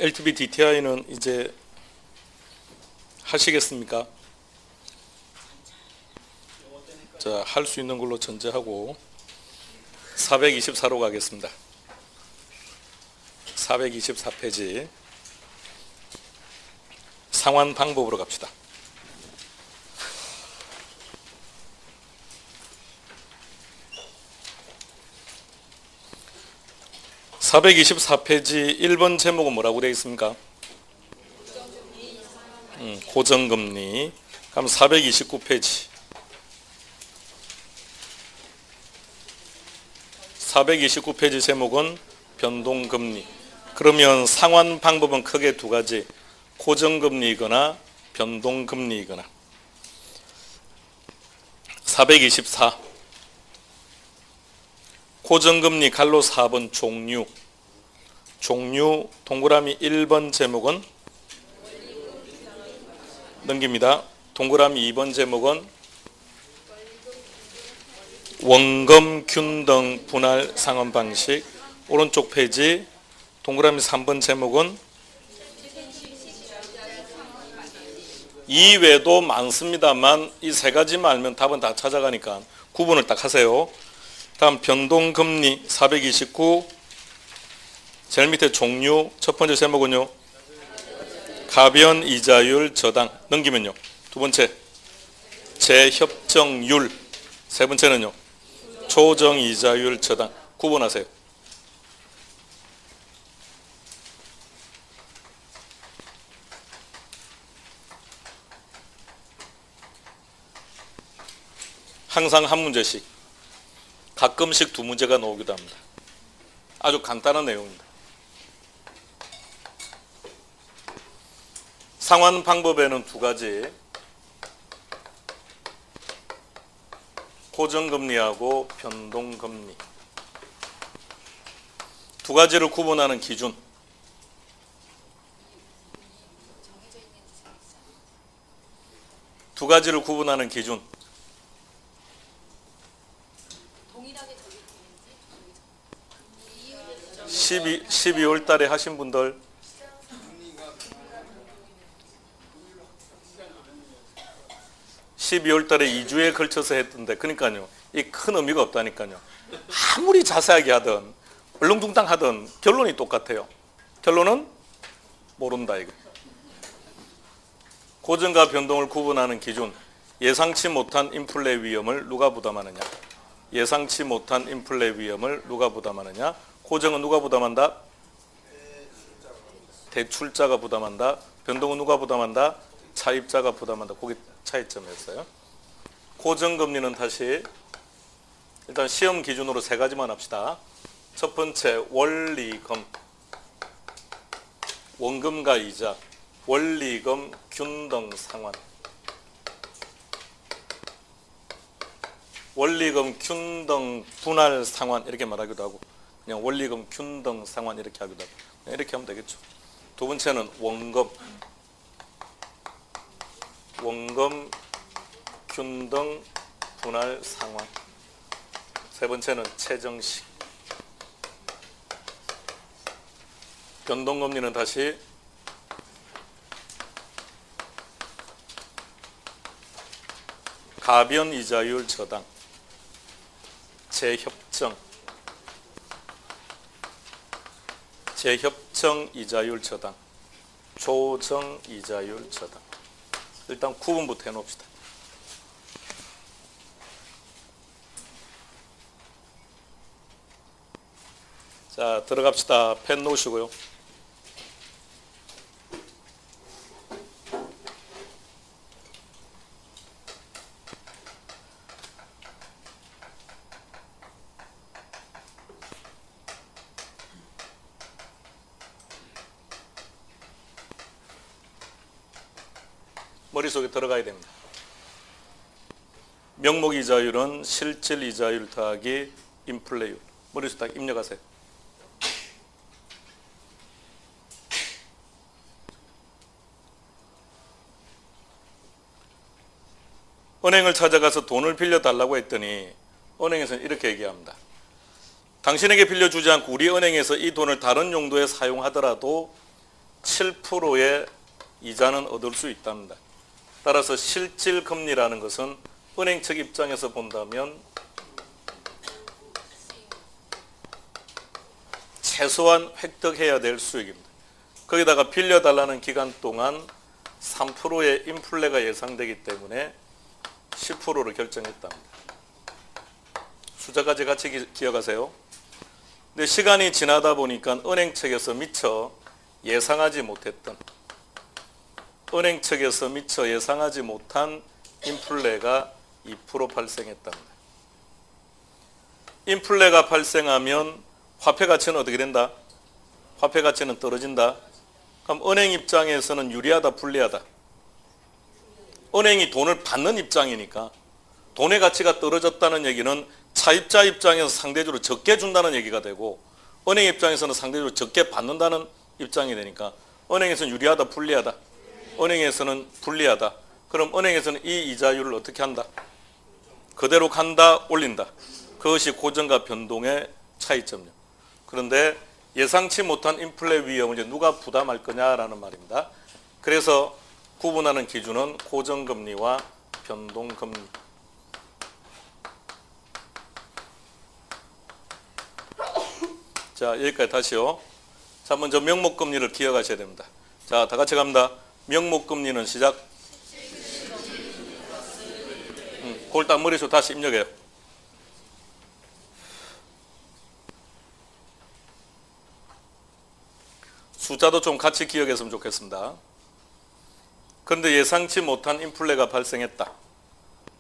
LTV DTI는 이제 하시겠습니까? 자, 할 수 있는 걸로 전제하고 424로 가겠습니다. 424페이지 상환 방법으로 갑시다. (424페이지) 1번 제목은 뭐라고 되어 있습니까? 고정금리. 그럼 429페이지 429페이지 제목은 변동금리. 그러면 상환 방법은 크게 두 가지, 고정금리이거나 변동금리이거나. 424 고정금리 갈로 4번 종류. 종류 동그라미 1번 제목은 넘깁니다. 동그라미 2번 제목은 원금 균등 분할 상환 방식. 오른쪽 페이지 동그라미 3번 제목은 이외에도 많습니다만 이 세 가지만 알면 답은 다 찾아가니까 구분을 딱 하세요. 다음 변동금리 429 제일 밑에 종류 첫 번째 제목은요 가변 이자율 저당. 넘기면요 두 번째 재협정률. 세 번째는요 조정 이자율 저당. 구분하세요. 항상 한 문제씩, 가끔씩 두 문제가 나오기도 합니다. 아주 간단한 내용입니다. 상환 방법에는 두 가지, 고정금리하고 변동금리. 두 가지를 구분하는 기준. 두 가지를 구분하는 기준. 12월 달에 하신 분들 (12월) 달에 2주에 걸쳐서 했던데, 그러니까요 이 큰 의미가 없다니까요. 아무리 자세하게 하든 얼렁뚱땅 하든 결론이 똑같아요. 결론은 모른다 이거. 고정과 변동을 구분하는 기준. 예상치 못한 인플레 위험을 누가 부담하느냐. 예상치 못한 인플레 위험을 누가 부담하느냐. 고정은 누가 부담한다? 대출자가 부담한다. 변동은 누가 부담한다? 차입자가 부담한다. 그게 차이점이었어요. 고정금리는 다시 일단 시험 기준으로 세 가지만 합시다. 첫 번째 원리금, 원금과 이자, 원리금 균등 상환. 원리금 균등 분할 상환 이렇게 말하기도 하고 그냥 원리금 균등 상환 이렇게 하기도 하고 이렇게 하면 되겠죠. 두 번째는 원금, 원금 균등 분할 상환. 세 번째는 최정식. 변동금리는 다시 가변 이자율 저당, 재협정, 재협정 이자율 저당, 조정 이자율 저당. 일단 구분부터 해놓읍시다. 자, 들어갑시다. 펜 놓으시고요. 머릿속에 들어가야 됩니다. 명목 이자율은 실질 이자율 더하기 인플레율. 머릿속에 딱 입력하세요. 은행을 찾아가서 돈을 빌려달라고 했더니 은행에서는 이렇게 얘기합니다. 당신에게 빌려주지 않고 우리 은행에서 이 돈을 다른 용도에 사용하더라도 7%의 이자는 얻을 수 있답니다. 따라서 실질금리라는 것은 은행 측 입장에서 본다면 최소한 획득해야 될 수익입니다. 거기다가 빌려달라는 기간 동안 3%의 인플레가 예상되기 때문에 10%를 결정했답니다. 숫자까지 같이 기억하세요. 근데 시간이 지나다 보니까 은행 측에서 미처 예상하지 못한 인플레가 2% 발생했답니다. 인플레가 발생하면 화폐 가치는 어떻게 된다? 화폐 가치는 떨어진다. 그럼 은행 입장에서는 유리하다, 불리하다? 은행이 돈을 받는 입장이니까 돈의 가치가 떨어졌다는 얘기는 차입자 입장에서 상대적으로 적게 준다는 얘기가 되고 은행 입장에서는 상대적으로 적게 받는다는 입장이 되니까 은행에서는 유리하다, 불리하다? 은행에서는 불리하다. 그럼 은행에서는 이 이자율을 어떻게 한다? 그대로 간다, 올린다. 그것이 고정과 변동의 차이점이요. 그런데 예상치 못한 인플레 위험을 이제 누가 부담할 거냐라는 말입니다. 그래서 구분하는 기준은 고정금리와 변동금리. 자, 여기까지 다시요. 자, 먼저 명목금리를 기억하셔야 됩니다. 자, 다 같이 갑니다. 명목금리는 시작. 그걸 딱 머릿속에 다시 입력해요. 숫자도 좀 같이 기억했으면 좋겠습니다. 그런데 예상치 못한 인플레가 발생했다.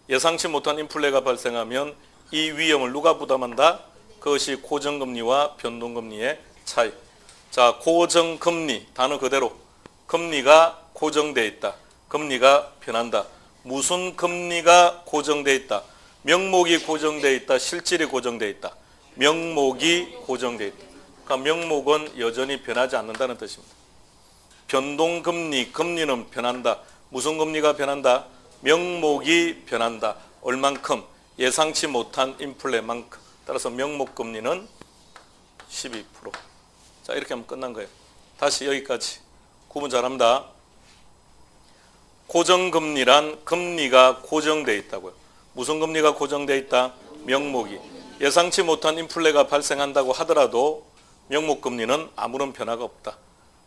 예상치 못한 인플레가 발생하면 이 위험을 누가 부담한다? 그것이 고정금리와 변동금리의 차이. 자, 고정금리, 단어 그대로. 금리가 고정되어 있다. 금리가 변한다. 무슨 금리가 고정되어 있다? 명목이 고정되어 있다. 실질이 고정되어 있다. 명목이 고정되어 있다. 그러니까 명목은 여전히 변하지 않는다는 뜻입니다. 변동금리, 금리는 변한다. 무슨 금리가 변한다? 명목이 변한다. 얼만큼? 예상치 못한 인플레만큼. 따라서 명목금리는 12%. 자, 이렇게 하면 끝난 거예요. 다시 여기까지. 구분 잘합니다. 고정금리란 금리가 고정되어 있다고요. 무슨 금리가 고정되어 있다? 명목이. 예상치 못한 인플레가 발생한다고 하더라도 명목금리는 아무런 변화가 없다.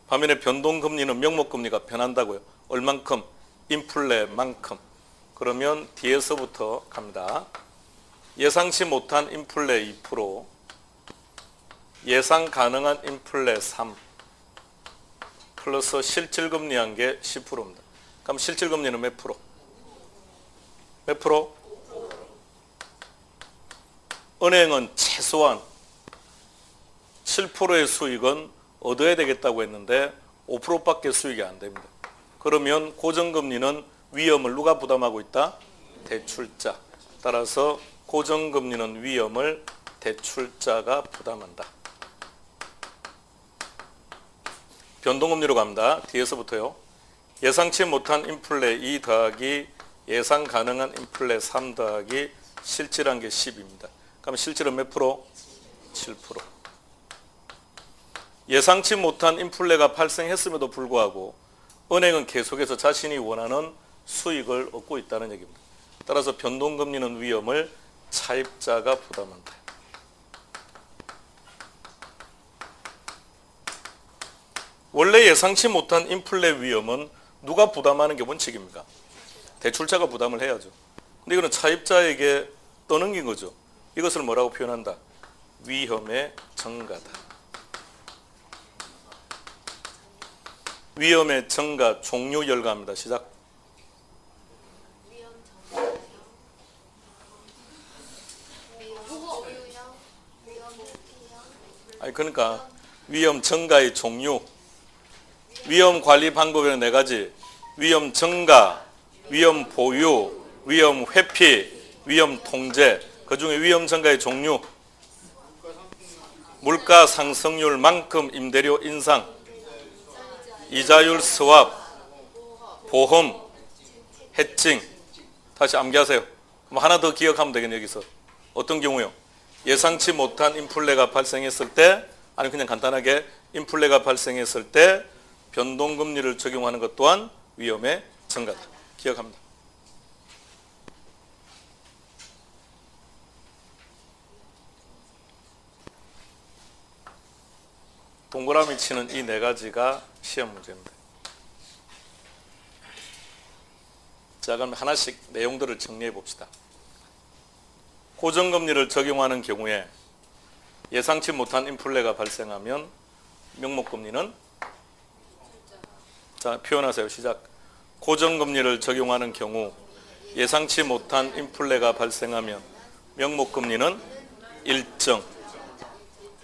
반면에 변동금리는 명목금리가 변한다고요. 얼만큼? 인플레만큼. 그러면 뒤에서부터 갑니다. 예상치 못한 인플레 2%, 예상 가능한 인플레 3, 플러스 실질금리한 게 10%입니다. 그럼 실질금리는 몇 프로? 몇 프로? 은행은 최소한 7%의 수익은 얻어야 되겠다고 했는데 5%밖에 수익이 안 됩니다. 그러면 고정금리는 위험을 누가 부담하고 있다? 대출자. 따라서 고정금리는 위험을 대출자가 부담한다. 변동금리로 갑니다. 뒤에서부터요. 예상치 못한 인플레 2 더하기 예상 가능한 인플레 3 더하기 실질한 게 10입니다. 그럼 실질은 몇 프로? 7%. 예상치 못한 인플레가 발생했음에도 불구하고 은행은 계속해서 자신이 원하는 수익을 얻고 있다는 얘기입니다. 따라서 변동금리는 위험을 차입자가 부담한다. 원래 예상치 못한 인플레 위험은 누가 부담하는 게 원칙입니까? 대출자가 부담을 해야죠. 근데 이거는 차입자에게 떠넘긴 거죠. 이것을 뭐라고 표현한다? 위험의 증가다. 위험의 증가 종류 열거합니다. 시작. 아니 그러니까 위험 증가의 종류, 위험 관리 방법에는 4가지. 위험 증가, 위험 보유, 위험 회피, 위험 통제. 그중에 위험 증가의 종류, 물가 상승률만큼 임대료 인상, 이자율 스왑, 보험, 해칭. 다시 암기하세요. 하나 더 기억하면 되겠네요. 여기서 어떤 경우요? 예상치 못한 인플레가 발생했을 때, 아니 그냥 간단하게 인플레가 발생했을 때 변동금리를 적용하는 것 또한 위험의 증가다. 기억합니다. 동그라미 치는 이 네 가지가 시험 문제입니다. 자, 그럼 하나씩 내용들을 정리해 봅시다. 고정금리를 적용하는 경우에 예상치 못한 인플레가 발생하면 명목금리는, 자, 표현하세요. 시작. 고정금리를 적용하는 경우 예상치 못한 인플레가 발생하면 명목금리는 일정.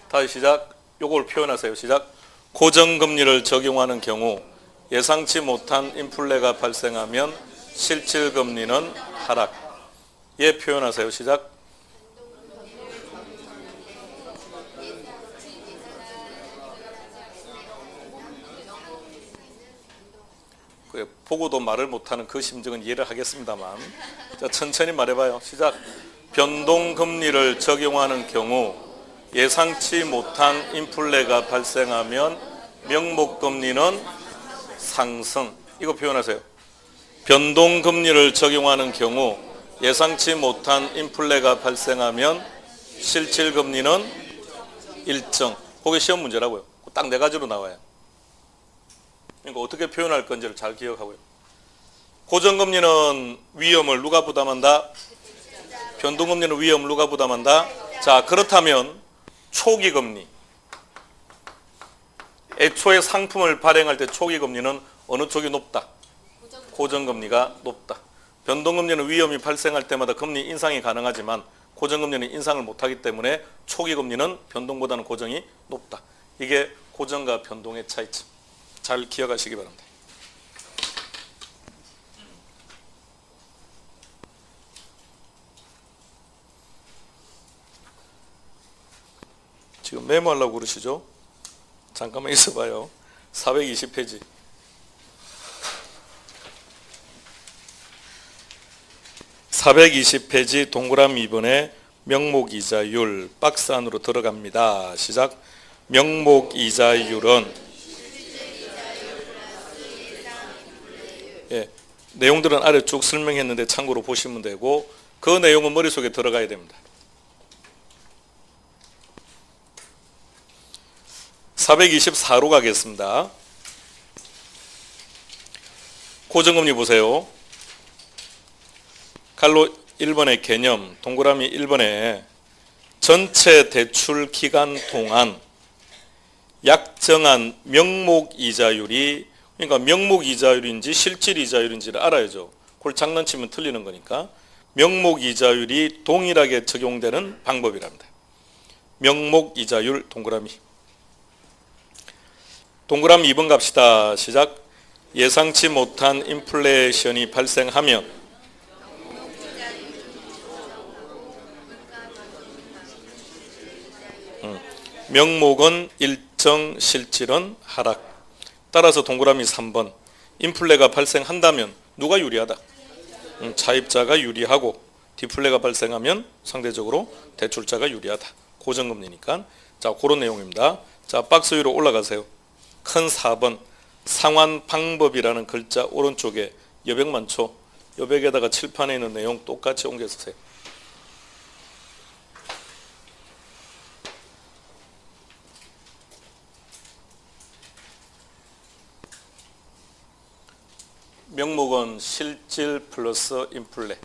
다시 시작. 요걸 표현하세요. 시작. 고정금리를 적용하는 경우 예상치 못한 인플레가 발생하면 실질금리는 하락. 예, 표현하세요. 시작. 보고도 말을 못하는 그 심정은 이해를 하겠습니다만, 자, 천천히 말해봐요. 시작. 변동금리를 적용하는 경우 예상치 못한 인플레가 발생하면 명목금리는 상승. 이거 표현하세요. 변동금리를 적용하는 경우 예상치 못한 인플레가 발생하면 실질금리는 일정. 그게 시험 문제라고요. 딱 네 가지로 나와요. 그러니까 어떻게 표현할 건지를 잘 기억하고요. 고정금리는 위험을 누가 부담한다? 변동금리는 위험을 누가 부담한다? 자, 그렇다면 초기금리, 애초에 상품을 발행할 때 초기금리는 어느 쪽이 높다? 고정금리가 높다. 변동금리는 위험이 발생할 때마다 금리 인상이 가능하지만 고정금리는 인상을 못하기 때문에 초기금리는 변동보다는 고정이 높다. 이게 고정과 변동의 차이점. 잘 기억하시기 바랍니다. 지금 메모하려고 그러시죠? 잠깐만 있어봐요. 420페이지. 420페이지 동그라미 2번에 명목이자율 박스 안으로 들어갑니다. 시작. 명목이자율은, 예, 내용들은 아래 쭉 설명했는데 참고로 보시면 되고 그 내용은 머릿속에 들어가야 됩니다. 424로 가겠습니다. 고정금리 보세요. 갈로 1번의 개념, 동그라미 1번에 전체 대출 기간 동안 약정한 명목이자율이, 그러니까 명목이자율인지 실질이자율인지를 알아야죠. 그걸 장난치면 틀리는 거니까 명목이자율이 동일하게 적용되는 방법이랍니다. 명목이자율 동그라미. 동그라미 2번 갑시다. 시작. 예상치 못한 인플레이션이 발생하면 명목은 일정, 실질은 하락. 따라서 동그라미 3번. 인플레가 발생한다면 누가 유리하다? 차입자가 유리하고 디플레가 발생하면 상대적으로 대출자가 유리하다. 고정금리니까. 자, 그런 내용입니다. 자, 박스 위로 올라가세요. 큰 4번. 상환 방법이라는 글자 오른쪽에 여백 많죠? 여백에다가 칠판에 있는 내용 똑같이 옮겨 쓰세요. 명목은 실질 플러스 인플레.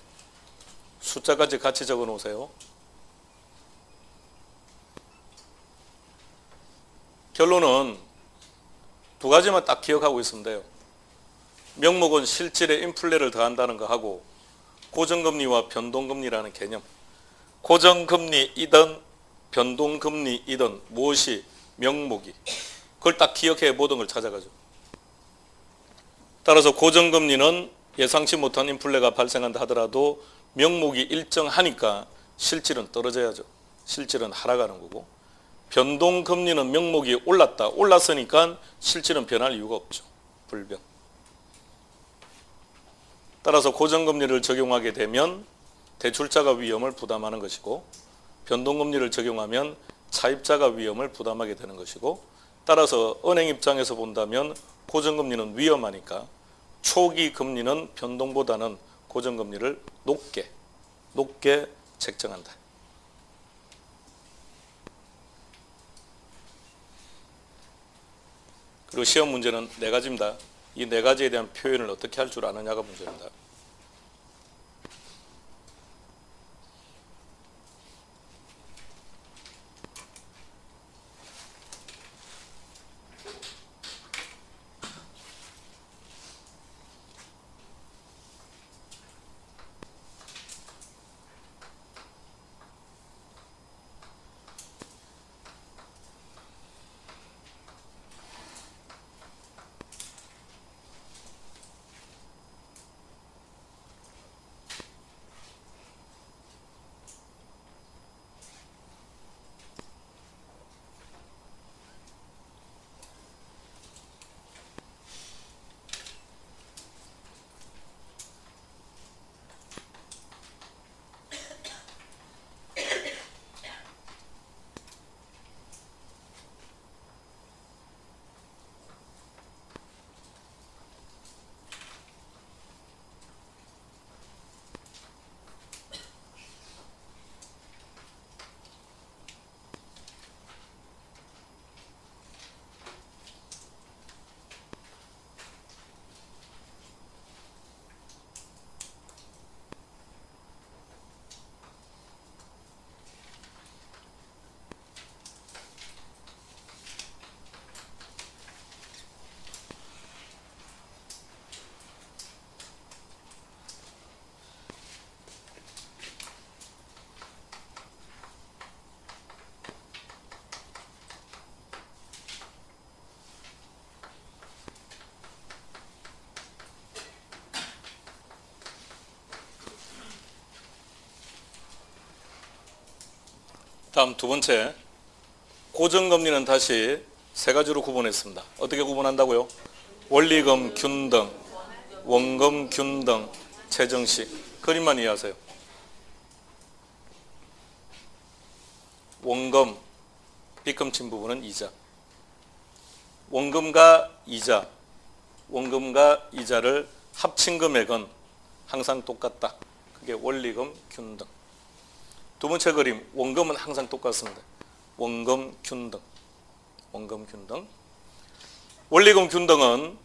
숫자까지 같이 적어 놓으세요. 결론은 두 가지만 딱 기억하고 있으면 돼요. 명목은 실질에 인플레를 더한다는 거 하고 고정금리와 변동금리라는 개념. 고정금리이든 변동금리이든 무엇이 명목이. 그걸 딱 기억해 모든 걸 찾아가죠. 따라서 고정금리는 예상치 못한 인플레가 발생한다 하더라도 명목이 일정하니까 실질은 떨어져야죠. 실질은 하락하는 거고, 변동금리는 명목이 올랐으니까 실질은 변할 이유가 없죠. 불변. 따라서 고정금리를 적용하게 되면 대출자가 위험을 부담하는 것이고, 변동금리를 적용하면 차입자가 위험을 부담하게 되는 것이고, 따라서 은행 입장에서 본다면 고정금리는 위험하니까 초기 금리는 변동보다는 고정금리를 높게 책정한다. 그리고 시험 문제는 네 가지입니다. 이 네 가지에 대한 표현을 어떻게 할 줄 아느냐가 문제입니다. 다음 두 번째, 고정금리는 다시 세 가지로 구분했습니다. 어떻게 구분한다고요? 원리금 균등, 원금 균등, 최정식. 그림만 이해하세요. 원금, 빗금친 부분은 이자. 원금과 이자를 합친 금액은 항상 똑같다. 그게 원리금 균등. 두 번째 그림, 원금은 항상 똑같습니다. 원금 균등. 원리금 균등은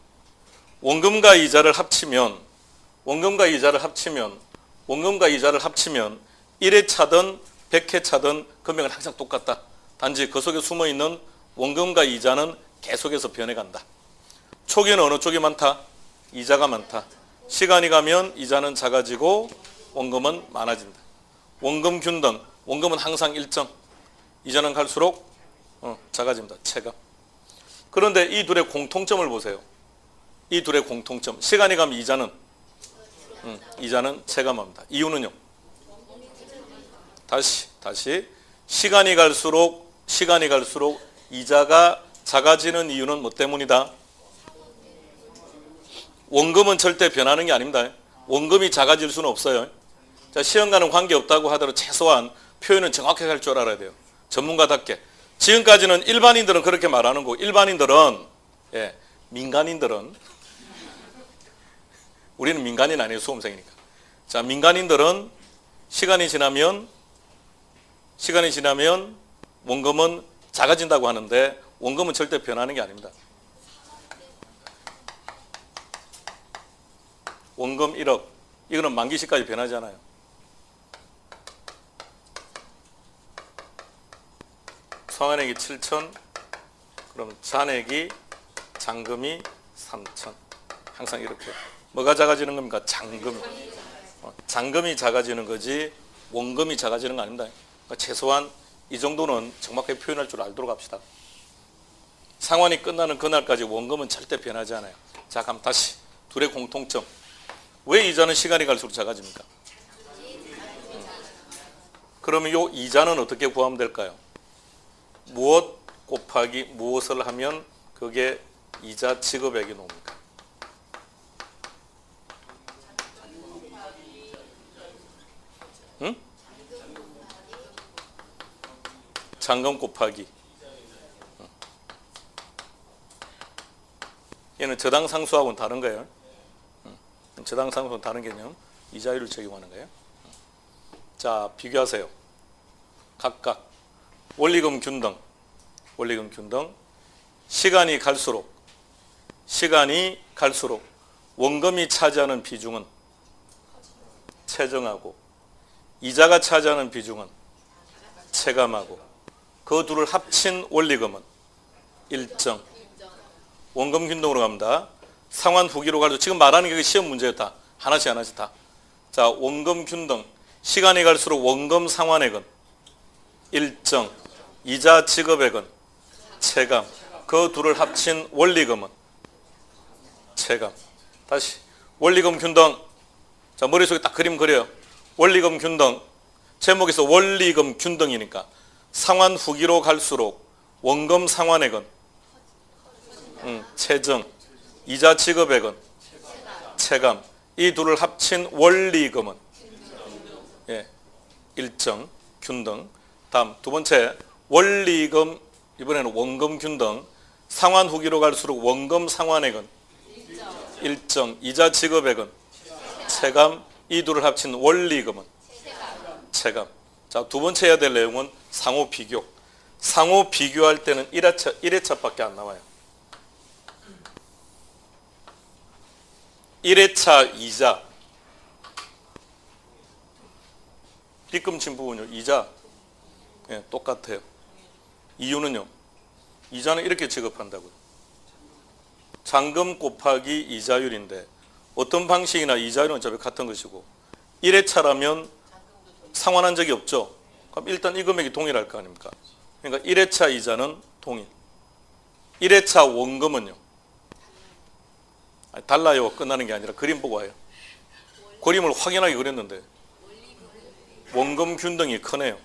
원금과 이자를 합치면 1회 차든 100회 차든 금액은 항상 똑같다. 단지 그 속에 숨어있는 원금과 이자는 계속해서 변해간다. 초기에는 어느 쪽이 많다? 이자가 많다. 시간이 가면 이자는 작아지고 원금은 많아진다. 원금 균등, 원금은 항상 일정, 이자는 갈수록 작아집니다. 체감. 그런데 이 둘의 공통점을 보세요. 이 둘의 공통점. 시간이 가면 이자는 체감합니다. 이유는요? 다시 시간이 갈수록 이자가 작아지는 이유는 뭐 때문이다? 원금은 절대 변하는 게 아닙니다. 원금이 작아질 수는 없어요. 자, 시험과는 관계없다고 하더라도 최소한 표현은 정확하게 할 줄 알아야 돼요. 전문가답게. 지금까지는 일반인들은 그렇게 말하는 거고, 민간인들은 우리는 민간인 아니에요. 수험생이니까. 자, 민간인들은 시간이 지나면 원금은 작아진다고 하는데 원금은 절대 변하는 게 아닙니다. 원금 1억, 이거는 만기 시까지 변하지 않아요. 상환액이 7천, 그럼 잔액이 잔금이 3천. 항상 이렇게. 뭐가 작아지는 겁니까? 잔금이 작아지는 거지 원금이 작아지는 거 아닙니다. 그러니까 최소한 이 정도는 정확하게 표현할 줄 알도록 합시다. 상환이 끝나는 그날까지 원금은 절대 변하지 않아요. 자, 그럼 다시 둘의 공통점. 왜 이자는 시간이 갈수록 작아집니까? 그러면 이 이자는 어떻게 구하면 될까요? 무엇 곱하기 무엇을 하면 그게 이자 지급액이 나옵니까? 잔금 곱하기. 얘는 저당상수하고는 다른 거예요. 저당상수는 다른 개념. 이자율을 적용하는 거예요. 자, 비교하세요. 각각 원리금 균등, 시간이 갈수록 원금이 차지하는 비중은 체정하고 이자가 차지하는 비중은 체감하고 그 둘을 합친 원리금은 일정. 원금 균등으로 갑니다. 상환 후기로 갈수록 지금 말하는 게 시험 문제였다. 하나씩 다. 자, 원금 균등. 시간이 갈수록 원금 상환액은 일정. 이자 지급액은 체감. 그 둘을 합친 원리금은 체감. 다시 원리금 균등. 자, 머릿속에 딱 그림 그려요. 원리금 균등. 제목에서 원리금 균등이니까 상환 후기로 갈수록 원금 상환액은 체정. 이자 지급액은 체감. 이 둘을 합친 원리금은 일정, 균등. 다음 두 번째 원리금, 이번에는 원금 균등. 상환 후기로 갈수록 원금 상환액은 일정, 이자 지급액은 체감. 이 둘을 합친 원리금은 체감. 자, 두 번째 해야 될 내용은 상호 비교. 상호 비교할 때는 1회차밖에 안 나와요. 1회차 이자. 빗금친 부분요. 이자. 똑같아요. 이유는요. 이자는 이렇게 지급한다고요. 잔금 곱하기 이자율인데 어떤 방식이나 이자율은 어차피 같은 것이고 1회차라면 상환한 적이 없죠. 그럼 일단 이 금액이 동일할 거 아닙니까? 그러니까 1회차 이자는 동일. 1회차 원금은요. 달라요. 끝나는 게 아니라 그림 보고 와요. 그림을 확인하기 그랬는데 원금 균등이 크네요.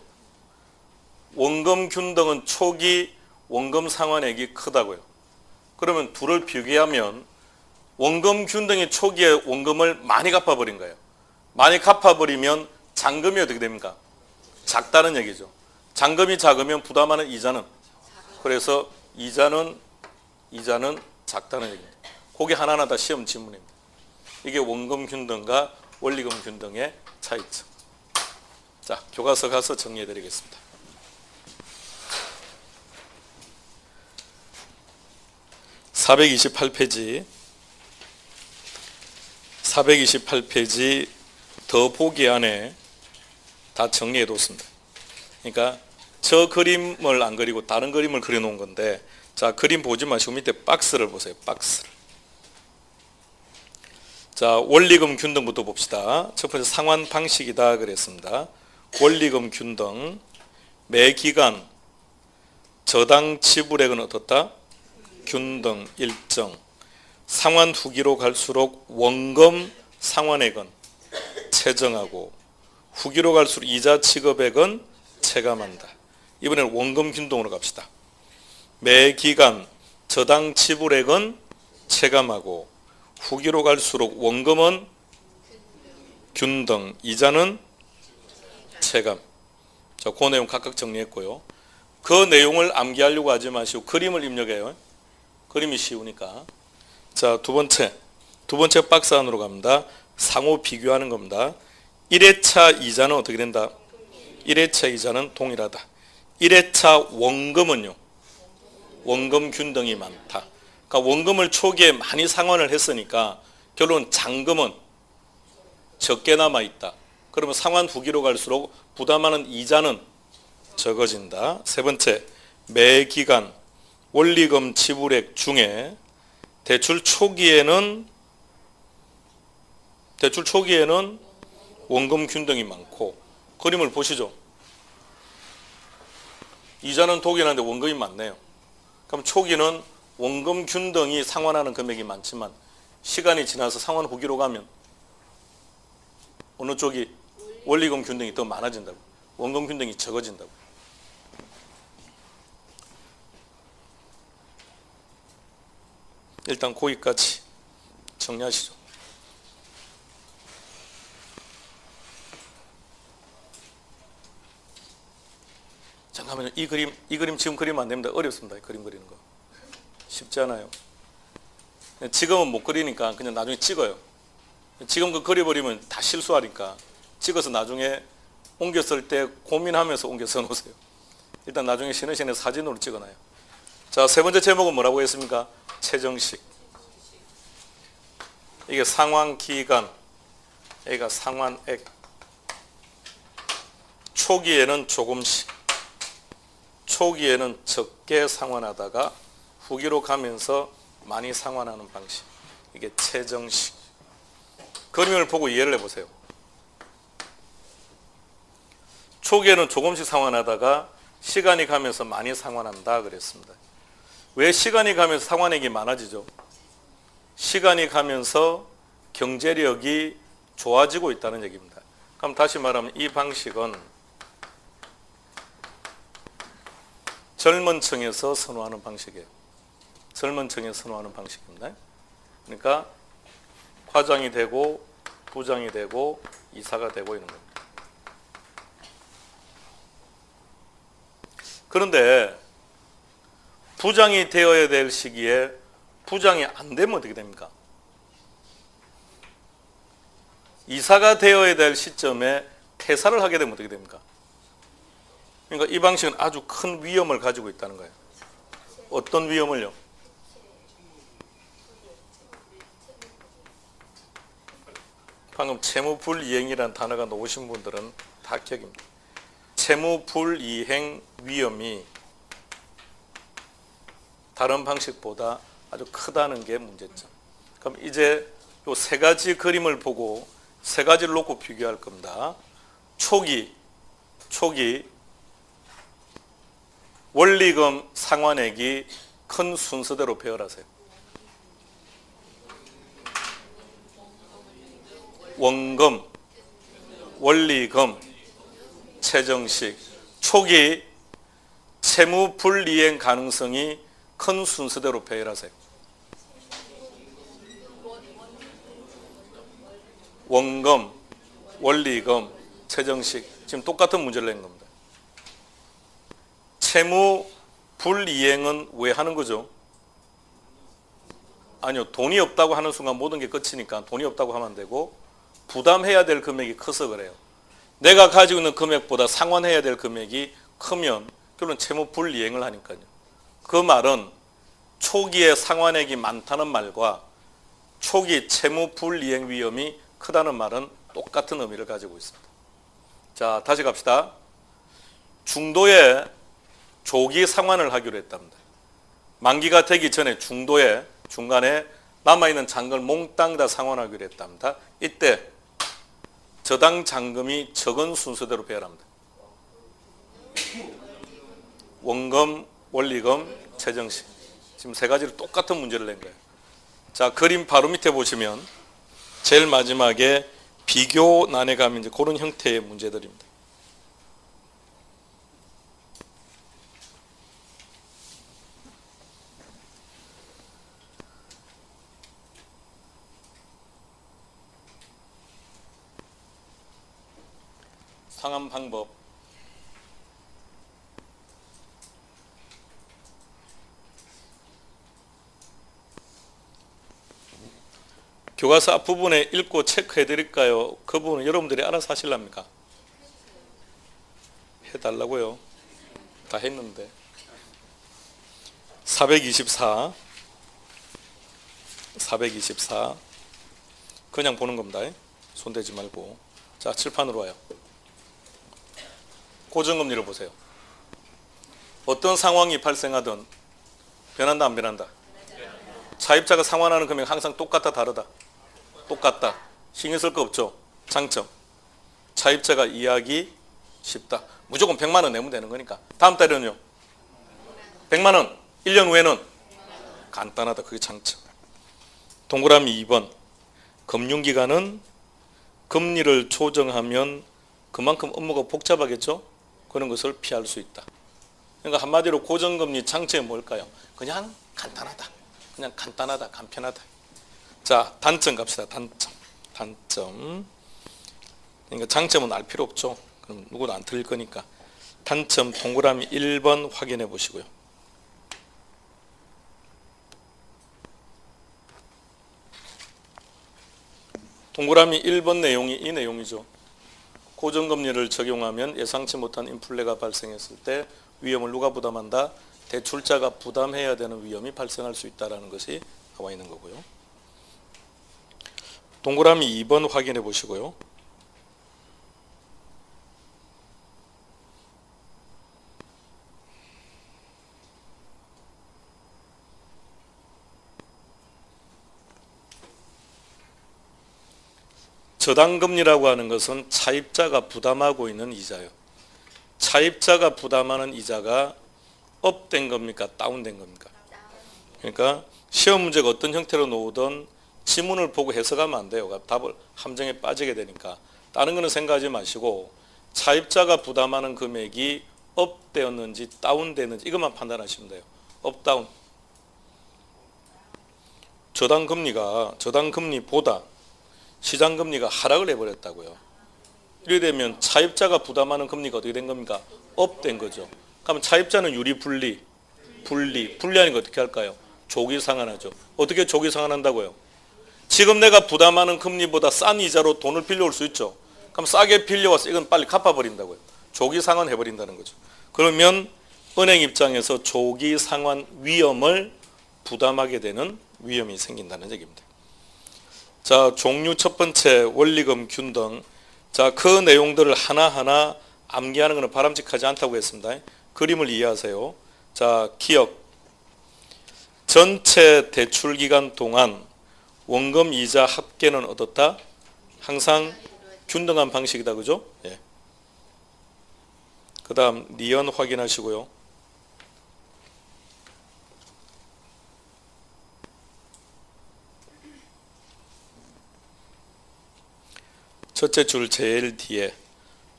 원금 균등은 초기 원금 상환액이 크다고요. 그러면 둘을 비교하면 원금 균등이 초기에 원금을 많이 갚아버린 거예요. 많이 갚아버리면 잔금이 어떻게 됩니까? 작다는 얘기죠. 잔금이 작으면 부담하는 이자는, 그래서 이자는 작다는 얘기입니다. 그게 하나하나 다 시험 지문입니다. 이게 원금 균등과 원리금 균등의 차이점. 자, 교과서 가서 정리해 드리겠습니다. (428페이지) 더보기 안에 다 정리해 뒀습니다. 그러니까 저 그림을 안 그리고 다른 그림을 그려 놓은 건데, 자, 그림 보지 마시고 밑에 박스를 보세요. 박스를. 자, 원리금 균등부터 봅시다. 첫 번째 상환 방식이다 그랬습니다. 원리금 균등. 매 기간 저당 지불액은 어떻다? 균등 일정. 상환 후기로 갈수록 원금 상환액은 체정하고 후기로 갈수록 이자 지급액은 체감한다. 이번에는 원금 균등으로 갑시다. 매 기간 저당 지불액은 체감하고 후기로 갈수록 원금은 균등, 이자는 체감. 자, 그 내용 각각 정리했고요. 그 내용을 암기하려고 하지 마시고 그림을 입력해요. 그림이 쉬우니까. 자, 두 번째 박스 안으로 갑니다. 상호 비교하는 겁니다. 1회차 이자는 어떻게 된다? 1회차 이자는 동일하다. 1회차 원금은요. 원금 균등이 많다. 그러니까 원금을 초기에 많이 상환을 했으니까 결론 잔금은 적게 남아있다. 그러면 상환 후기로 갈수록 부담하는 이자는 적어진다. 세 번째, 매 기간 원리금 지불액 중에 대출 초기에는 원금 균등이 많고, 그림을 보시죠. 이자는 동일한데 원금이 많네요. 그럼 초기는 원금 균등이 상환하는 금액이 많지만 시간이 지나서 상환 후기로 가면 어느 쪽이 원리금 균등이 더 많아진다고, 원금 균등이 적어진다고. 일단 거기까지 정리하시죠. 잠깐만요. 이 그림 지금 그리면 안 됩니다. 어렵습니다. 그림 그리는 거 쉽지 않아요. 지금은 못 그리니까 그냥 나중에 찍어요. 지금 그 그려버리면 다 실수하니까 찍어서 나중에 옮겨 쓸 때 고민하면서 옮겨 써 놓으세요. 일단 나중에 쉬는 시간에 사진으로 찍어놔요. 자, 세 번째 제목은 뭐라고 했습니까? 최정식. 이게 상환기간, 여기가 상환액. 초기에는 조금씩, 초기에는 적게 상환하다가 후기로 가면서 많이 상환하는 방식. 이게 최정식. 그림을 보고 이해를 해보세요. 초기에는 조금씩 상환하다가 시간이 가면서 많이 상환한다 그랬습니다. 왜 시간이 가면서 상환액이 많아지죠? 시간이 가면서 경제력이 좋아지고 있다는 얘기입니다. 그럼 다시 말하면 이 방식은 젊은 층에서 선호하는 방식이에요. 젊은 층에서 선호하는 방식입니다. 그러니까 과장이 되고 부장이 되고 이사가 되고 있는 겁니다. 그런데 부장이 되어야 될 시기에 부장이 안 되면 어떻게 됩니까? 이사가 되어야 될 시점에 퇴사를 하게 되면 어떻게 됩니까? 그러니까 이 방식은 아주 큰 위험을 가지고 있다는 거예요. 어떤 위험을요? 방금 채무불이행이라는 단어가 나오신 분들은 다 기억입니다. 채무불이행 위험이 다른 방식보다 아주 크다는 게 문제점. 그럼 이제 이 세 가지 그림을 보고 세 가지를 놓고 비교할 겁니다. 초기 원리금 상환액이 큰 순서대로 배열하세요. 원금, 원리금, 최정식. 초기 채무 불이행 가능성이 큰 순서대로 배열하세요. 원금, 원리금, 최정식. 지금 똑같은 문제를 낸 겁니다. 채무 불이행은 왜 하는 거죠? 아니요, 돈이 없다고 하는 순간 모든 게 끝이니까 돈이 없다고 하면 안 되고 부담해야 될 금액이 커서 그래요. 내가 가지고 있는 금액보다 상환해야 될 금액이 크면 결국은 채무 불이행을 하니까요. 그 말은 초기에 상환액이 많다는 말과 초기 채무 불이행 위험이 크다는 말은 똑같은 의미를 가지고 있습니다. 자, 다시 갑시다. 중도에 조기 상환을 하기로 했답니다. 만기가 되기 전에 중도에 중간에 남아있는 잔금을 몽땅 다 상환하기로 했답니다. 이때 저당 잔금이 적은 순서대로 배열합니다. 원금, 원리금, 최정식. 지금 세 가지를 똑같은 문제를 낸 거예요. 자, 그림 바로 밑에 보시면 제일 마지막에 비교난에 가면 이제 그런 형태의 문제들입니다. 상환 방법. 교과서 앞부분에 읽고 체크해 드릴까요? 그 부분은 여러분들이 알아서 하실랍니까? 해달라고요. 다 했는데. 424 그냥 보는 겁니다. 손대지 말고. 자, 칠판으로 와요. 고정금리를 보세요. 어떤 상황이 발생하든 변한다 안 변한다? 차입자가 상환하는 금액 항상 똑같다 다르다? 똑같다. 신경 쓸 거 없죠? 장점. 차입자가 이해하기 쉽다. 무조건 100만 원 내면 되는 거니까. 다음 달에는요? 100만 원. 1년 후에는? 간단하다. 그게 장점. 동그라미 2번. 금융기관은 금리를 조정하면 그만큼 업무가 복잡하겠죠? 그런 것을 피할 수 있다. 그러니까 한마디로 고정금리 장점이 뭘까요? 그냥 간단하다. 그냥 간단하다. 간편하다. 자, 단점 갑시다. 단점. 그러니까 장점은 알 필요 없죠. 그럼 누구도 안 틀릴 거니까. 단점 동그라미 1번 확인해 보시고요. 동그라미 1번 내용이 이 내용이죠. 고정금리를 적용하면 예상치 못한 인플레가 발생했을 때 위험을 누가 부담한다? 대출자가 부담해야 되는 위험이 발생할 수 있다는 것이 나와 있는 거고요. 동그라미 2번 확인해 보시고요. 저당금리라고 하는 것은 차입자가 부담하고 있는 이자요. 차입자가 부담하는 이자가 업된 겁니까? 다운된 겁니까? 그러니까 시험 문제가 어떤 형태로 나오든 지문을 보고 해석하면 안 돼요. 답을 함정에 빠지게 되니까. 다른 거는 생각하지 마시고 차입자가 부담하는 금액이 업되었는지 다운되었는지 이것만 판단하시면 돼요. 업, 다운. 저당금리보다 시장금리가 하락을 해버렸다고요. 이렇게 되면 차입자가 부담하는 금리가 어떻게 된 겁니까? 업된 거죠. 그러면 차입자는 유리, 분리하는 거 어떻게 할까요? 조기 상환하죠. 어떻게 조기 상환한다고요? 지금 내가 부담하는 금리보다 싼 이자로 돈을 빌려올 수 있죠. 그럼 싸게 빌려와서 이건 빨리 갚아버린다고요. 조기 상환해버린다는 거죠. 그러면 은행 입장에서 조기 상환 위험을 부담하게 되는 위험이 생긴다는 얘기입니다. 자, 종류 첫 번째 원리금, 균등. 자, 그 내용들을 하나하나 암기하는 것은 바람직하지 않다고 했습니다. 그림을 이해하세요. 자, 기억. 전체 대출 기간 동안 원금 이자 합계는 어떻다? 항상 균등한 방식이다. 그죠? 예. 그 다음 니은 확인하시고요. 첫째 줄 제일 뒤에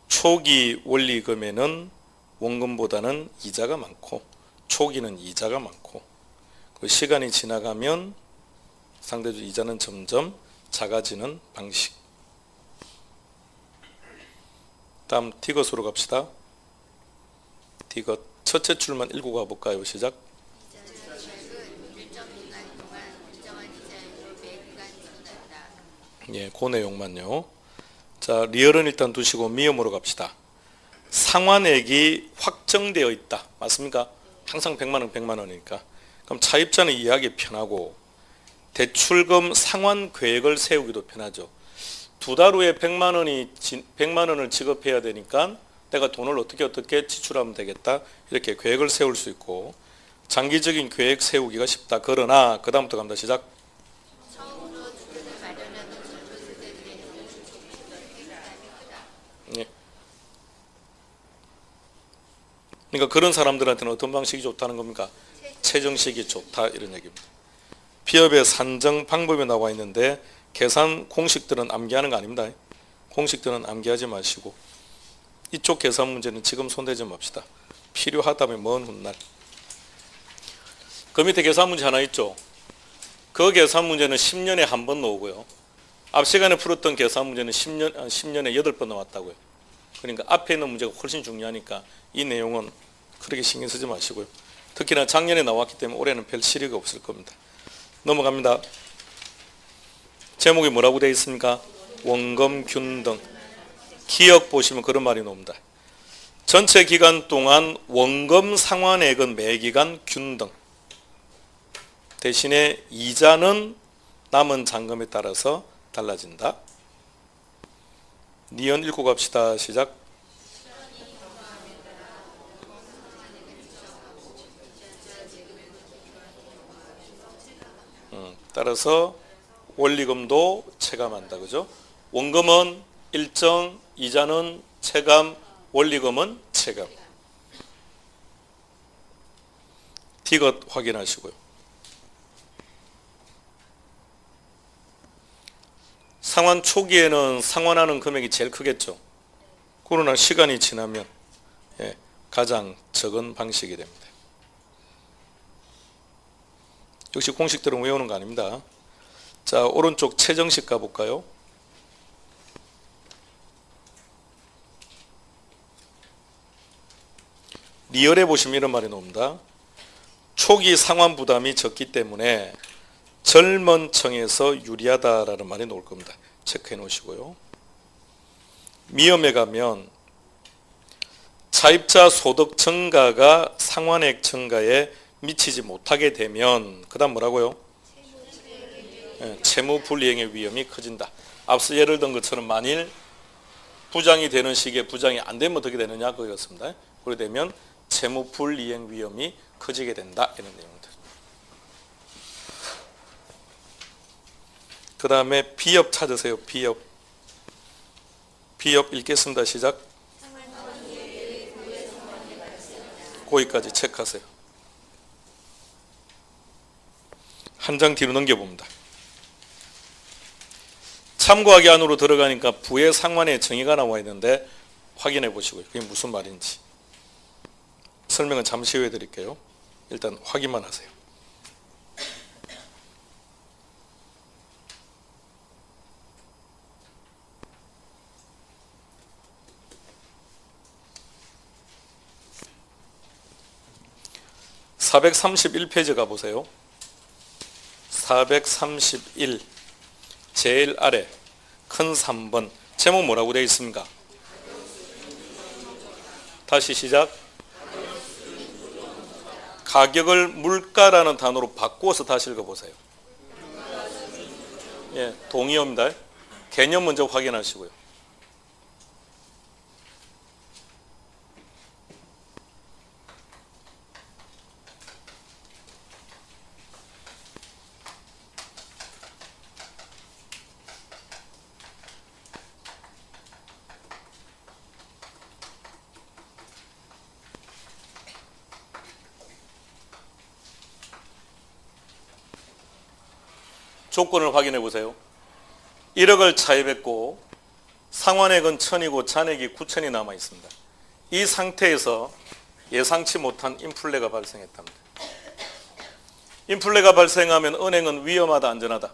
초기 원리금에는 원금보다는 이자가 많고 초기는 이자가 많고 그 시간이 지나가면 상대적 이자는 점점 작아지는 방식. 다음 디귿으로 갑시다. 디귿 첫째 줄만 읽고 가볼까요? 시작. 예, 그 내용만요. 자, 리얼은 일단 두시고 미음으로 갑시다. 상환액이 확정되어 있다. 맞습니까? 항상 100만 원, 100만 원이니까. 그럼 차입자는 이해하기 편하고 대출금 상환 계획을 세우기도 편하죠. 두 달 후에 100만 원을 지급해야 되니까 내가 돈을 어떻게 지출하면 되겠다. 이렇게 계획을 세울 수 있고 장기적인 계획 세우기가 쉽다. 그러나 그 다음부터 갑니다. 시작. 예. 그러니까 그런 사람들한테는 어떤 방식이 좋다는 겁니까? 채정식이 좋다 이런 얘기입니다. 피업의 산정 방법이 나와 있는데 계산 공식들은 암기하는 거 아닙니다. 공식들은 암기하지 마시고 이쪽 계산 문제는 지금 손대지 맙시다. 필요하다면 먼 훗날. 그 밑에 계산 문제 하나 있죠. 그 계산 문제는 10년에 한 번 나오고요. 앞 시간에 풀었던 계산 문제는 10년에 8번 나왔다고요. 그러니까 앞에 있는 문제가 훨씬 중요하니까 이 내용은 그렇게 신경 쓰지 마시고요. 특히나 작년에 나왔기 때문에 올해는 별 시력이 없을 겁니다. 넘어갑니다. 제목이 뭐라고 되어 있습니까? 원금 균등. 기억 보시면 그런 말이 나옵니다. 전체 기간 동안 원금 상환액은 매기간 균등. 대신에 이자는 남은 잔금에 따라서 달라진다. 니은 읽고 갑시다. 시작. 따라서 원리금도 체감한다. 그죠? 원금은 일정, 이자는 체감, 원리금은 체감. 디귿 확인하시고요. 상환 초기에는 상환하는 금액이 제일 크겠죠. 그러나 시간이 지나면 가장 적은 방식이 됩니다. 역시 공식들은 외우는 거 아닙니다. 자, 오른쪽 채정식 가볼까요? 리얼에 보시면 이런 말이 나옵니다. 초기 상환 부담이 적기 때문에 젊은 층에서 유리하다라는 말이 나올 겁니다. 체크해 놓으시고요. 미음에 가면 차입자 소득 증가가 상환액 증가에 미치지 못하게 되면 그 다음 뭐라고요? 채무 불이행의 위험이 커진다. 앞서 예를 든 것처럼 만일 부장이 되는 시기에 부장이 안 되면 어떻게 되느냐 그거였습니다. 그렇게 되면 채무 불이행 위험이 커지게 된다 이런 내용들. 그 다음에 비협 찾으세요. 비협 읽겠습니다. 시작. 거기까지 체크하세요. 한 장 뒤로 넘겨봅니다. 참고하기 안으로 들어가니까 부의 상환의 정의가 나와 있는데 확인해 보시고요. 그게 무슨 말인지. 설명은 잠시 후에 드릴게요. 일단 확인만 하세요. (431페이지) 가보세요. 431 제일 아래 큰 3번 제목 뭐라고 되어 있습니까? 다시 시작. 가격을 물가라는 단어로 바꾸어서 다시 읽어보세요. 예, 동의어입니다. 개념 먼저 확인하시고요. 조건을 확인해 보세요. 1억을 차입했고 상환액은 1,000이고 잔액이 9,000이 남아 있습니다. 이 상태에서 예상치 못한 인플레가 발생했답니다. 인플레가 발생하면 은행은 위험하다, 안전하다?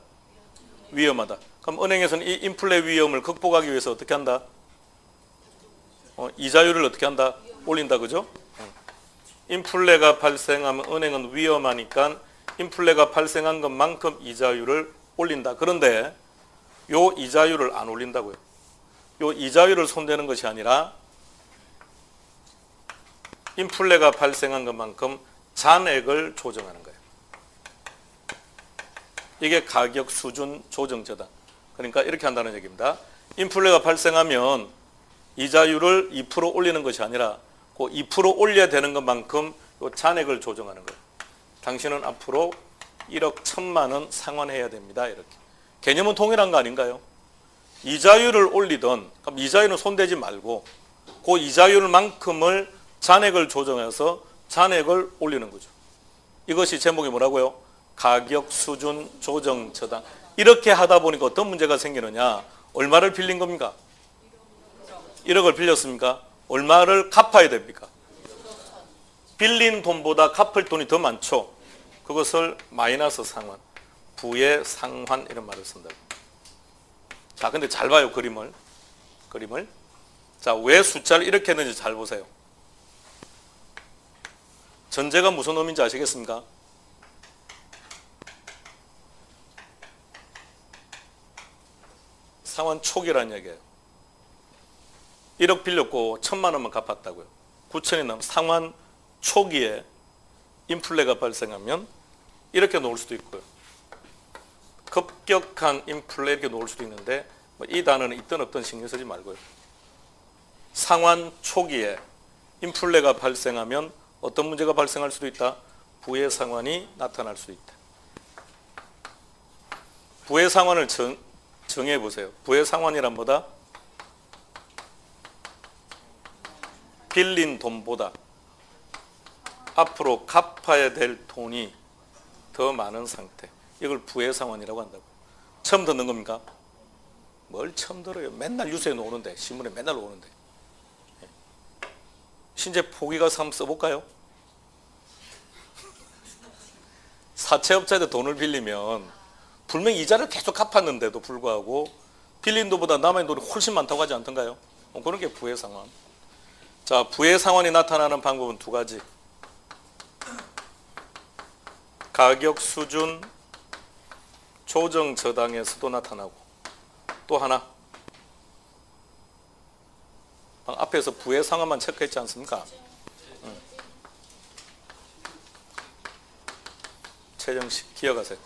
위험하다. 그럼 은행에서는 이 인플레 위험을 극복하기 위해서 어떻게 한다? 이자율을 어떻게 한다? 올린다, 그죠? 인플레가 발생하면 은행은 위험하니까 인플레가 발생한 것만큼 이자율을 올린다. 그런데 요 이자율을 안 올린다고요. 요 이자율을 손대는 것이 아니라 인플레가 발생한 것만큼 잔액을 조정하는 거예요. 이게 가격 수준 조정 저당. 그러니까 이렇게 한다는 얘기입니다. 인플레가 발생하면 이자율을 2% 올리는 것이 아니라 그 2% 올려야 되는 것만큼 요 잔액을 조정하는 거예요. 당신은 앞으로 1억 1,000만 원 상환해야 됩니다. 이렇게. 개념은 동일한 거 아닌가요? 이자율을 올리던, 그럼 이자율은 손대지 말고 그 이자율만큼을 잔액을 조정해서 잔액을 올리는 거죠. 이것이 제목이 뭐라고요? 가격 수준 조정 저당. 이렇게 하다 보니까 어떤 문제가 생기느냐? 얼마를 빌린 겁니까? 1억을 빌렸습니까? 얼마를 갚아야 됩니까? 빌린 돈보다 갚을 돈이 더 많죠. 그것을 마이너스 상환, 부의 상환 이런 말을 쓴다고. 자, 근데 잘 봐요, 그림을. 자, 왜 숫자를 이렇게 했는지 잘 보세요. 전제가 무슨 의미인지 아시겠습니까? 상환 초기라는 얘기예요. 1억 빌렸고 1,000만 원만 갚았다고요. 9천이 남은 상환 초기에 인플레가 발생하면 이렇게 놓을 수도 있고요. 급격한 인플레 이렇게 놓을 수도 있는데 이 단어는 있든 없든 신경 쓰지 말고요. 상환 초기에 인플레가 발생하면 어떤 문제가 발생할 수도 있다? 부의 상환이 나타날 수도 있다. 부의 상환을 정해 보세요. 부의 상환이란 뭐다? 빌린 돈보다 앞으로 갚아야 될 돈이 더 많은 상태. 이걸 부의 상환이라고 한다고. 처음 듣는 겁니까? 뭘 처음 들어요? 맨날 뉴스에 나오는데, 신문에 맨날 오는데. 신재 포기 가서 한번 써볼까요? 사채업자한테 돈을 빌리면 분명히 이자를 계속 갚았는데도 불구하고 빌린 돈보다 남은 돈이 훨씬 많다고 하지 않던가요? 그런 게 부의 상환. 자, 부의 상환이 나타나는 방법은 두 가지. 가격 수준 조정 저당에서도 나타나고 또 하나. 앞에서 부의 상환만 체크했지 않습니까? 최정식 기억하세요.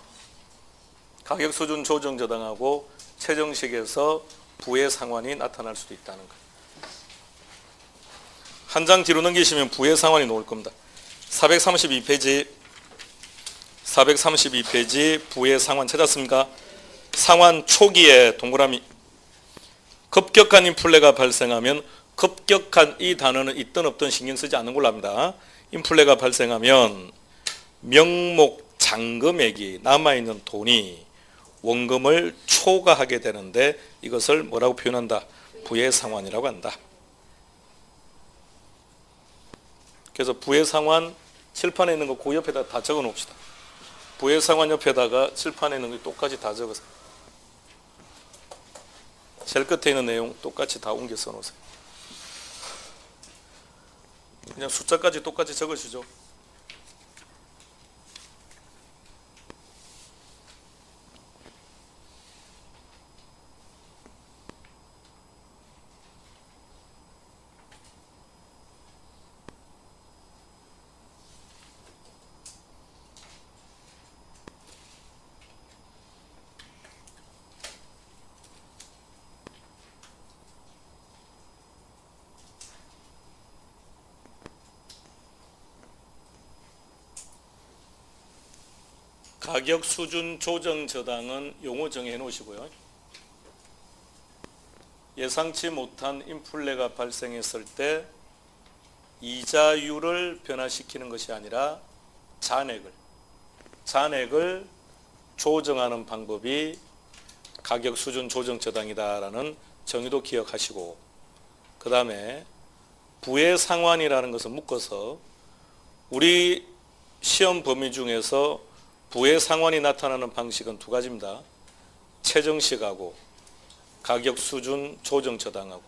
가격 수준 조정 저당하고 최정식에서 부의 상환이 나타날 수도 있다는 거예요. 한 장 뒤로 넘기시면 부의 상환이 나올 겁니다. 432페이지 부의 상환 찾았습니까? 상환 초기에 동그라미. 급격한 인플레가 발생하면, 급격한 이 단어는 있든 없든 신경 쓰지 않는 걸로 합니다. 인플레가 발생하면 명목 잔금액이 남아있는 돈이 원금을 초과하게 되는데 이것을 뭐라고 표현한다? 부의 상환이라고 한다. 그래서 부의 상환 칠판에 있는 거 그 옆에다 다 적어 놓읍시다. 부의 상환 옆에다가 칠판에 있는 거 똑같이 다 적으세요. 제일 끝에 있는 내용 똑같이 다 옮겨 써 놓으세요. 그냥 숫자까지 똑같이 적으시죠. 가격 수준 조정 저당은 용어 정해 놓으시고요. 예상치 못한 인플레가 발생했을 때 이자율을 변화시키는 것이 아니라 잔액을 조정하는 방법이 가격 수준 조정 저당이다라는 정의도 기억하시고, 그 다음에 부의 상환이라는 것을 묶어서 우리 시험 범위 중에서 부의 상환이 나타나는 방식은 두 가지입니다. 최정식하고 가격 수준 조정 저당하고.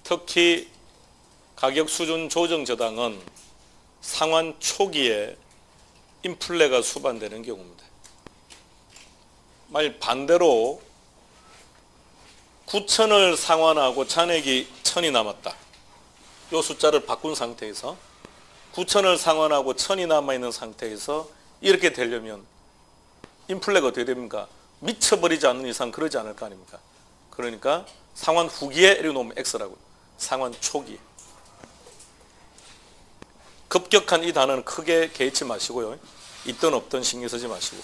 특히 가격 수준 조정 저당은 상환 초기에 인플레가 수반되는 경우입니다. 만일 반대로 9천을 상환하고 잔액이 1,000이 남았다. 이 숫자를 바꾼 상태에서 9천을 상환하고 1,000이 남아있는 상태에서 이렇게 되려면 인플레가 어떻게 됩니까? 미쳐버리지 않는 이상 그러지 않을 거 아닙니까? 그러니까 상환 후기에 이렇게 놓으면 X라고요. 상환 초기. 급격한 이 단어는 크게 개의치 마시고요. 있든 없든 신경 쓰지 마시고.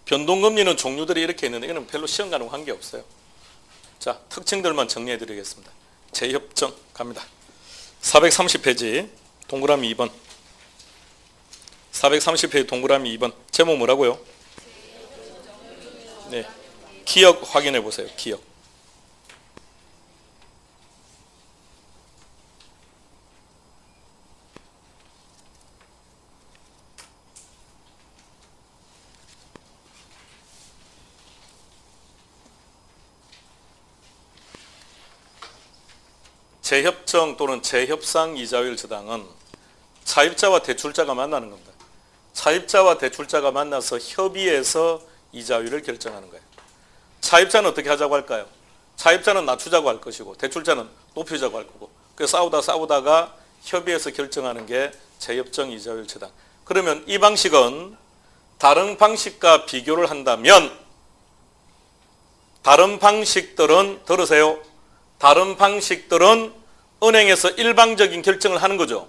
변동금리는 종류들이 이렇게 있는데 이거는 별로 시험과는 관계없어요. 자, 특징들만 정리해 드리겠습니다. 재협정 갑니다. 430페이지 동그라미 2번. 430페이지 동그라미 2번. 제목 뭐라고요? 네, 기억 확인해 보세요. 기억. 재협정 또는 재협상 이자율 저당은 차입자와 대출자가 만나는 겁니다. 차입자와 대출자가 만나서 협의해서 이자율을 결정하는 거예요. 차입자는 어떻게 하자고 할까요? 차입자는 낮추자고 할 것이고 대출자는 높이자고 할 거고, 그래서 싸우다가 협의해서 결정하는 게 재협정 이자율 저당. 그러면 이 방식은 다른 방식과 비교를 한다면 다른 방식들은, 들으세요, 다른 방식들은 은행에서 일방적인 결정을 하는 거죠.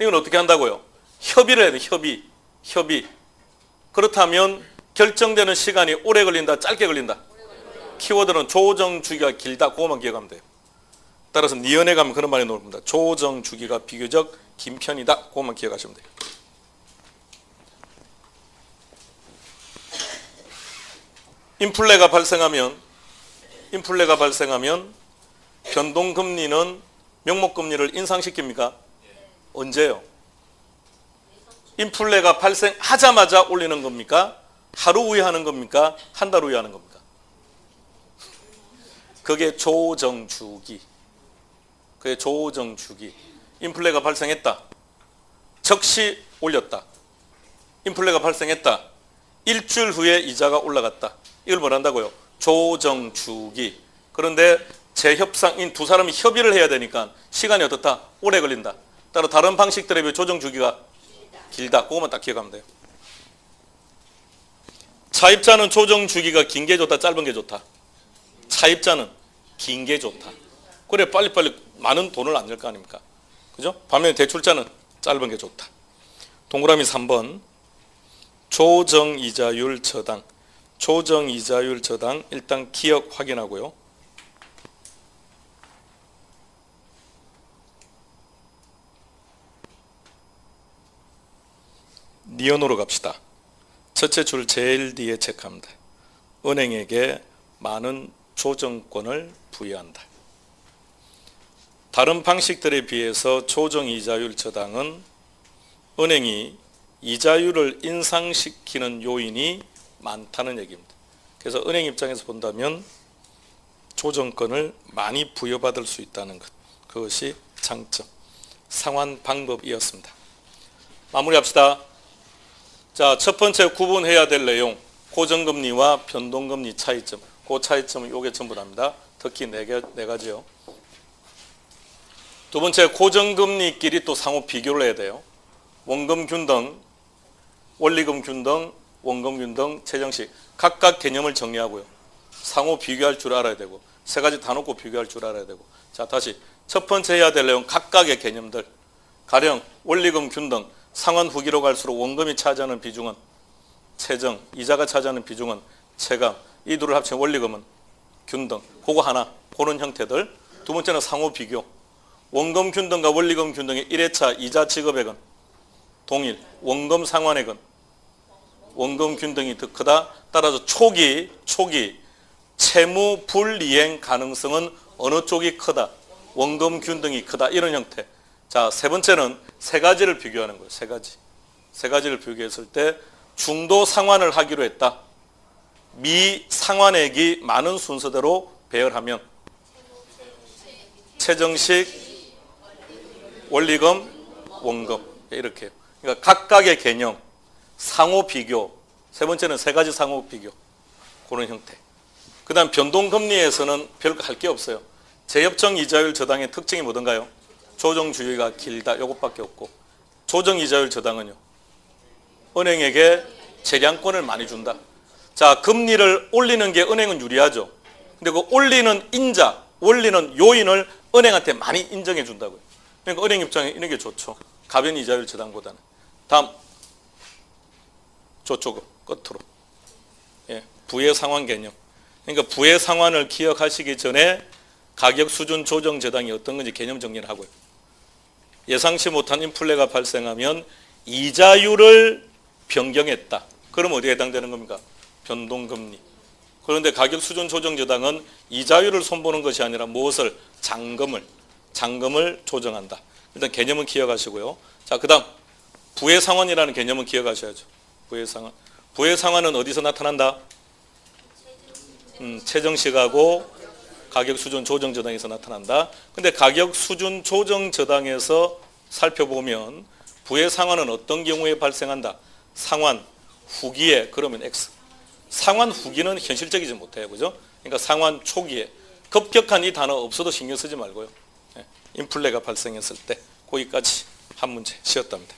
이건 어떻게 한다고요? 협의를 해야 돼. 협의. 그렇다면 결정되는 시간이 오래 걸린다, 짧게 걸린다? 키워드는 조정 주기가 길다. 그거만 기억하면 돼요. 따라서 니은에 가면 그런 말이 나올 겁니다. 조정 주기가 비교적 긴 편이다. 그거만 기억하시면 돼요. 인플레가 발생하면 변동금리는 명목금리를 인상시킵니까? 언제요? 인플레가 발생하자마자 올리는 겁니까? 하루 후에 하는 겁니까? 한 달 후에 하는 겁니까? 그게 조정주기. 그게 조정주기. 인플레가 발생했다. 즉시 올렸다. 인플레가 발생했다. 일주일 후에 이자가 올라갔다. 이걸 뭘 한다고요? 조정주기. 그런데 재협상인 두 사람이 협의를 해야 되니까 시간이 어떻다? 오래 걸린다. 따라 다른 방식들에 비해 조정주기가 길다. 그것만 딱 기억하면 돼요. 차입자는 조정주기가 긴 게 좋다, 짧은 게 좋다? 차입자는 긴 게 좋다. 그래 빨리빨리 많은 돈을 안 낼 거 아닙니까? 그죠? 반면에 대출자는 짧은 게 좋다. 동그라미 3번. 조정이자율 저당. 조정이자율 저당 일단 기억 확인하고요. 니은으로 갑시다. 첫째 줄 제일 뒤에 체크합니다. 은행에게 많은 조정권을 부여한다. 다른 방식들에 비해서 조정이자율 저당은 은행이 이자율을 인상시키는 요인이 많다는 얘기입니다. 그래서 은행 입장에서 본다면 조정권을 많이 부여받을 수 있다는 것, 그것이 장점, 상환 방법이었습니다. 마무리합시다. 자, 첫 번째 구분해야 될 내용, 고정금리와 변동금리 차이점. 그 차이점은 요게 전부 답니다. 특히 네 가지요. 두 번째, 고정금리끼리 또 상호 비교를 해야 돼요. 원금균등, 원리금균등, 원금균등, 최정식 각각 개념을 정리하고요. 상호 비교할 줄 알아야 되고 세 가지 다 놓고 비교할 줄 알아야 되고. 자, 다시 첫 번째 해야 될 내용 각각의 개념들. 가령 원리금균등, 상환 후기로 갈수록 원금이 차지하는 비중은 최정, 이자가 차지하는 비중은 체감, 이 둘을 합친 원리금은 균등. 그거 하나, 그런 형태들. 두 번째는 상호 비교. 원금 균등과 원리금 균등의 1회차 이자 지급액은 동일, 원금 상환액은 원금 균등이 더 크다. 따라서 초기 채무 불이행 가능성은 어느 쪽이 크다? 원금 균등이 크다. 이런 형태. 자, 세 번째는 세 가지를 비교하는 거예요. 세 가지를 비교했을 때 중도 상환을 하기로 했다. 미 상환액이 많은 순서대로 배열하면 최정식, 원리금, 원금 이렇게. 그러니까 각각의 개념, 상호 비교. 세 번째는 세 가지 상호 비교. 그런 형태. 그 다음 변동금리에서는 별거 할 게 없어요. 재협정 이자율 저당의 특징이 뭐던가요? 조정주기가 길다. 이것밖에 없고. 조정이자율 저당은요. 은행에게 재량권을 많이 준다. 자, 금리를 올리는 게 은행은 유리하죠. 근데 그 올리는 인자, 올리는 요인을 은행한테 많이 인정해 준다고요. 그러니까 은행 입장에 이런 게 좋죠. 가변 이자율 저당보다는. 다음 저쪽으로 끝으로. 예, 부의 상환 개념. 그러니까 부의 상환을 기억하시기 전에 가격 수준 조정 저당이 어떤 건지 개념 정리를 하고요. 예상치 못한 인플레가 발생하면 이자율을 변경했다. 그럼 어디에 해당되는 겁니까? 변동금리. 그런데 가격 수준 조정 저당은 이자율을 손보는 것이 아니라 무엇을? 잔금을 조정한다. 일단 개념은 기억하시고요. 자, 그 다음 부의 상환이라는 개념은 기억하셔야죠. 부의 상환. 부의 상환은 어디서 나타난다? 최정식하고 가격 수준 조정 저당에서 나타난다. 근데 가격 수준 조정 저당에서 살펴보면 부의 상환은 어떤 경우에 발생한다? 상환 후기에. 그러면 X. 상환 후기는 현실적이지 못해요. 그죠? 그러니까 상환 초기에. 급격한 이 단어 없어도 신경 쓰지 말고요. 인플레가 발생했을 때 거기까지 한 문제 쉬었답니다.